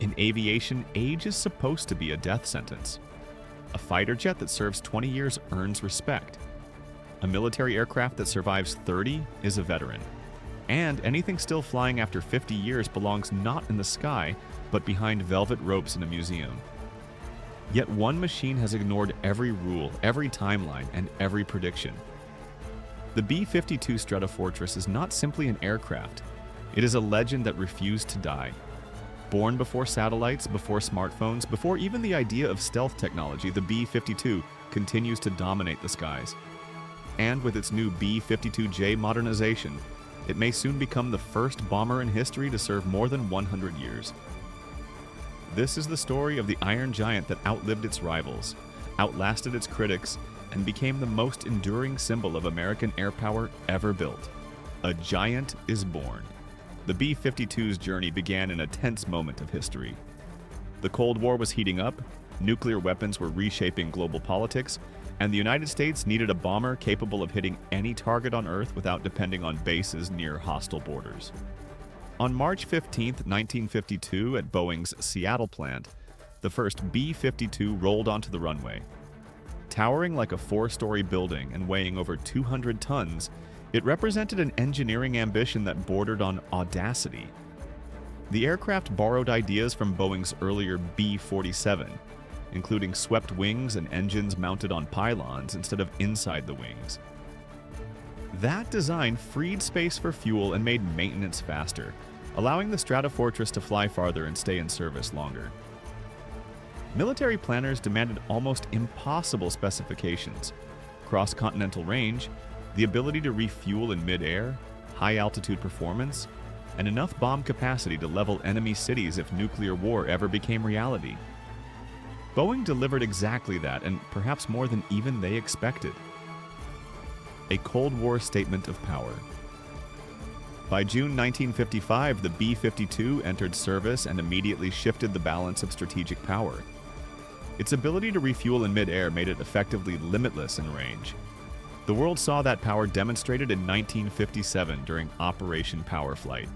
In aviation, age is supposed to be a death sentence. A fighter jet that serves 20 years earns respect. A military aircraft that survives 30 is a veteran. And anything still flying after 50 years belongs not in the sky, but behind velvet ropes in a museum. Yet one machine has ignored every rule, every timeline, and every prediction. The B-52 Stratofortress is not simply an aircraft. It is a legend that refused to die. Born before satellites, before smartphones, before even the idea of stealth technology, the B-52 continues to dominate the skies. And with its new B-52J modernization, it may soon become the first bomber in history to serve more than 100 years. This is the story of the Iron Giant that outlived its rivals, outlasted its critics, and became the most enduring symbol of American air power ever built. A giant is born. The B-52's journey began in a tense moment of history. The Cold War was heating up, nuclear weapons were reshaping global politics, and the United States needed a bomber capable of hitting any target on Earth without depending on bases near hostile borders. On March 15, 1952, at Boeing's Seattle plant, the first B-52 rolled onto the runway. Towering like a four-story building and weighing over 200 tons, it represented an engineering ambition that bordered on audacity. The aircraft borrowed ideas from Boeing's earlier B-47, including swept wings and engines mounted on pylons instead of inside the wings. That design freed space for fuel and made maintenance faster, allowing the Stratofortress to fly farther and stay in service longer. Military planners demanded almost impossible specifications: cross-continental range, the ability to refuel in mid-air, high-altitude performance, and enough bomb capacity to level enemy cities if nuclear war ever became reality. Boeing delivered exactly that, and perhaps more than even they expected. A Cold War statement of power. By June 1955, the B-52 entered service and immediately shifted the balance of strategic power. Its ability to refuel in mid-air made it effectively limitless in range. The world saw that power demonstrated in 1957 during Operation Powerflight,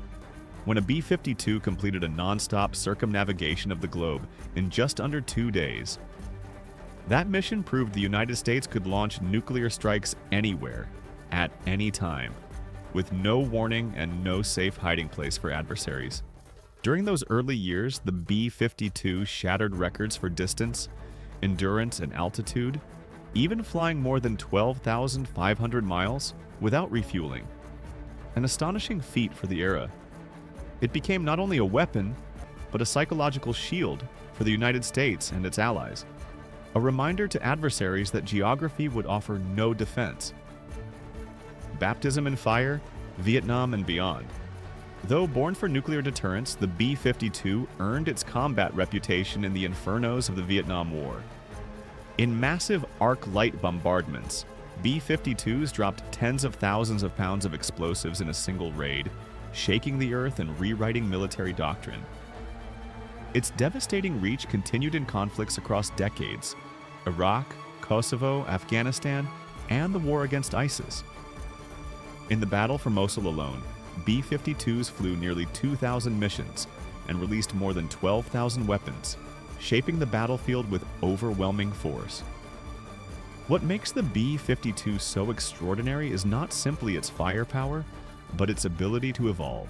when a B-52 completed a non-stop circumnavigation of the globe in just under 2 days. That mission proved the United States could launch nuclear strikes anywhere, at any time, with no warning and no safe hiding place for adversaries. During those early years, the B-52 shattered records for distance, endurance, and altitude, even flying more than 12,500 miles without refueling. An astonishing feat for the era. It became not only a weapon, but a psychological shield for the United States and its allies. A reminder to adversaries that geography would offer no defense. Baptism in fire, Vietnam and beyond. Though born for nuclear deterrence, the B-52 earned its combat reputation in the infernos of the Vietnam War. In massive arc-light bombardments, B-52s dropped tens of thousands of pounds of explosives in a single raid, shaking the earth and rewriting military doctrine. Its devastating reach continued in conflicts across decades: Iraq, Kosovo, Afghanistan, and the war against ISIS. In the battle for Mosul alone, B-52s flew nearly 2,000 missions and released more than 12,000 weapons, shaping the battlefield with overwhelming force. What makes the B-52 so extraordinary is not simply its firepower, but its ability to evolve.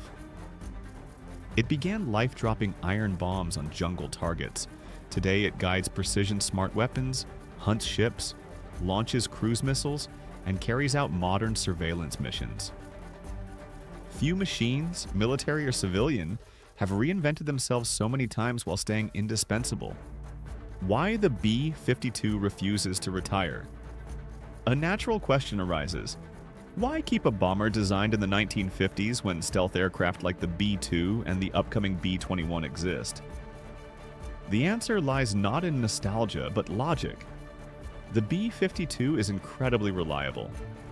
It began life-dropping iron bombs on jungle targets. Today it guides precision smart weapons, hunts ships, launches cruise missiles, and carries out modern surveillance missions. Few machines, military or civilian, have reinvented themselves so many times while staying indispensable. Why the B-52 refuses to retire? A natural question arises. Why keep a bomber designed in the 1950s when stealth aircraft like the B-2 and the upcoming B-21 exist? The answer lies not in nostalgia, but logic. The B-52 is incredibly reliable,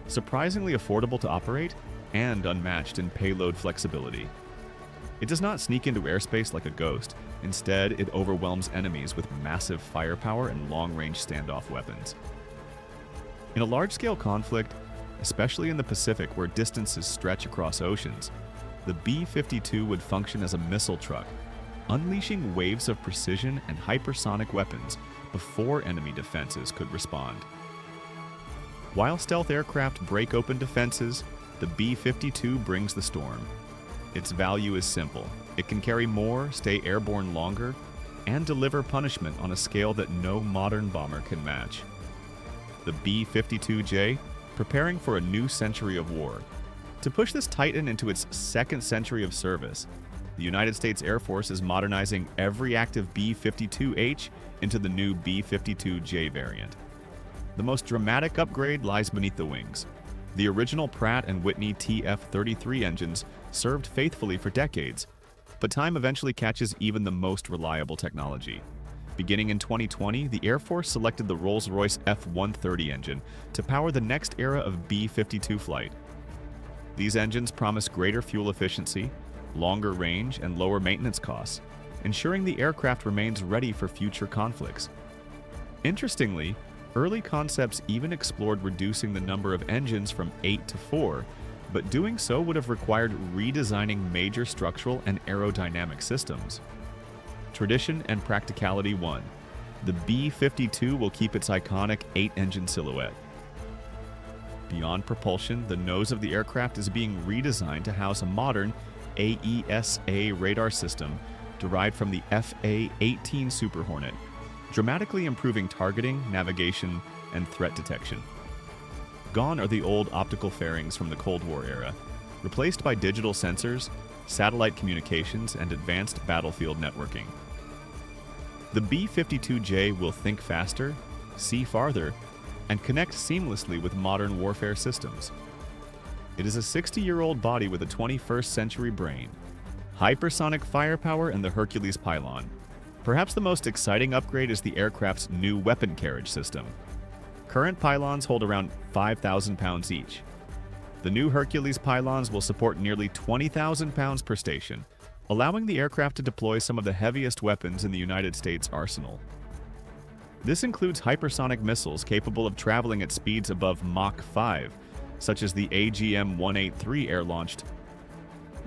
surprisingly affordable to operate, and unmatched in payload flexibility. It does not sneak into airspace like a ghost. Instead, it overwhelms enemies with massive firepower and long-range standoff weapons. In a large-scale conflict, especially in the Pacific where distances stretch across oceans, the B-52 would function as a missile truck, unleashing waves of precision and hypersonic weapons before enemy defenses could respond. While stealth aircraft break open defenses, the B-52 brings the storm. Its value is simple. It can carry more, stay airborne longer, and deliver punishment on a scale that no modern bomber can match. The B-52J, preparing for a new century of war. To push this Titan into its second century of service, the United States Air Force is modernizing every active B-52H into the new B-52J variant. The most dramatic upgrade lies beneath the wings. The original Pratt & Whitney TF-33 engines served faithfully for decades, but time eventually catches even the most reliable technology. Beginning in 2020, the Air Force selected the Rolls-Royce F-130 engine to power the next era of B-52 flight. These engines promise greater fuel efficiency, longer range, and lower maintenance costs, ensuring the aircraft remains ready for future conflicts. Interestingly, early concepts even explored reducing the number of engines from 8 to 4, but doing so would have required redesigning major structural and aerodynamic systems. Tradition and practicality won. The B-52 will keep its iconic 8-engine silhouette. Beyond propulsion, the nose of the aircraft is being redesigned to house a modern AESA radar system derived from the FA-18 Super Hornet, dramatically improving targeting, navigation, and threat detection. Gone are the old optical fairings from the Cold War era, replaced by digital sensors, satellite communications, and advanced battlefield networking. The B-52J will think faster, see farther, and connect seamlessly with modern warfare systems. It is a 60-year-old body with a 21st century brain, hypersonic firepower, and the Hercules pylon. Perhaps the most exciting upgrade is the aircraft's new weapon carriage system. Current pylons hold around 5,000 pounds each. The new Hercules pylons will support nearly 20,000 pounds per station, allowing the aircraft to deploy some of the heaviest weapons in the United States arsenal. This includes hypersonic missiles capable of traveling at speeds above Mach 5, such as the AGM-183 air-launched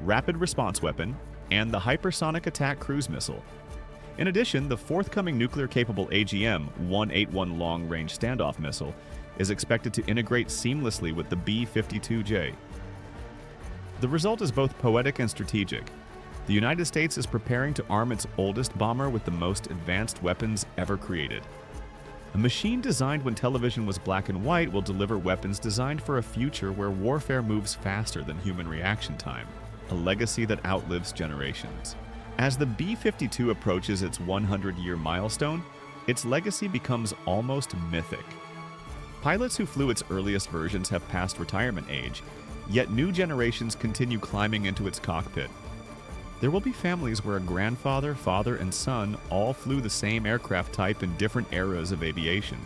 rapid response weapon and the hypersonic attack cruise missile. In addition, the forthcoming nuclear-capable AGM-181 long-range standoff missile is expected to integrate seamlessly with the B-52J. The result is both poetic and strategic. The United States is preparing to arm its oldest bomber with the most advanced weapons ever created. A machine designed when television was black and white will deliver weapons designed for a future where warfare moves faster than human reaction time, a legacy that outlives generations. As the B-52 approaches its 100-year milestone, its legacy becomes almost mythic. Pilots who flew its earliest versions have passed retirement age, yet new generations continue climbing into its cockpit. There will be families where a grandfather, father, and son all flew the same aircraft type in different eras of aviation.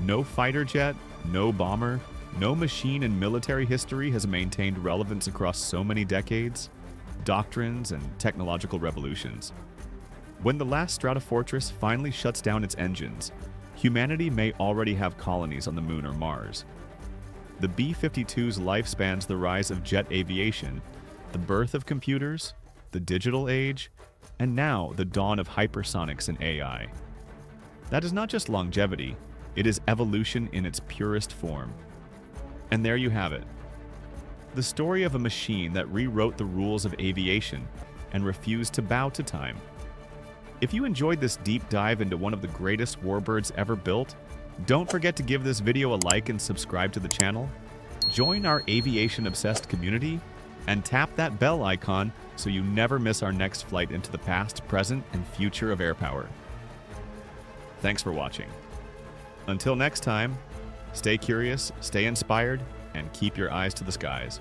No fighter jet, no bomber, no machine in military history has maintained relevance across so many decades, doctrines, and technological revolutions. When the last Stratofortress finally shuts down its engines, humanity may already have colonies on the Moon or Mars. The B-52's life spans the rise of jet aviation, the birth of computers, the digital age, and now the dawn of hypersonics and AI. That is not just longevity, it is evolution in its purest form. And there you have it. The story of a machine that rewrote the rules of aviation and refused to bow to time. If you enjoyed this deep dive into one of the greatest warbirds ever built, don't forget to give this video a like and subscribe to the channel. Join our aviation-obsessed community and tap that bell icon so you never miss our next flight into the past, present, and future of air power. Thanks for watching. Until next time, stay curious, stay inspired, and keep your eyes to the skies.